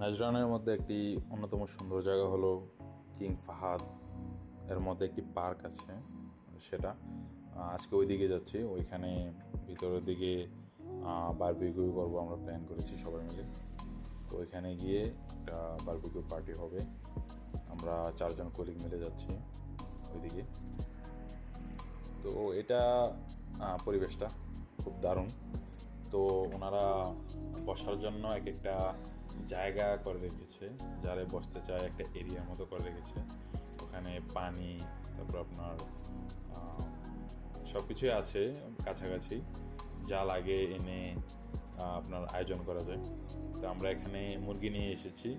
নাজরানের মধ্যে একটি অন্যতম সুন্দর জায়গা হলো কিং ফাহাদ। এর মধ্যে একটি পার্ক আছে, সেটা আজকে ওই দিকে যাচ্ছি। ওইখানে ভিতরের দিকে বারবিকিউ করবো, আমরা প্ল্যান করেছি সবাই মিলে। তো ওইখানে গিয়ে একটা বারবিকিউ পার্টি হবে। আমরা 4জন কলিগ মিলে যাচ্ছি ওইদিকে। তো এটা পরিবেশটা খুব দারুণ। তো ওনারা বসার জন্য এক একটা জায়গা করে রেখেছে, যারা বসতে চায় একটা এরিয়ার মতো করে রেখেছে। ওখানে পানি, তারপর আপনার সব কিছুই আছে কাছাকাছি, যা লাগে এনে আপনার আয়োজন করা যায়। তো আমরা এখানে মুরগি নিয়ে এসেছি,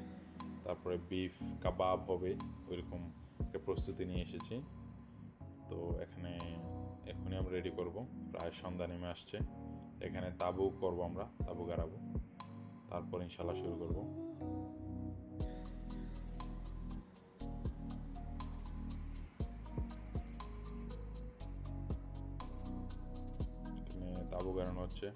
তারপরে বিফ কাবাব হবে, ওইরকম একটা প্রস্তুতি নিয়ে এসেছি। তো এখনই আমরা রেডি করব, প্রায় সন্ধ্যা নেমে আসছে। এখানে তাঁবু করব, আমরা তাঁবু গাড়াবো, তারপর ইনশাল্লাহ শুরু করব। এখানে তাঁবু গাড়ানো হচ্ছে।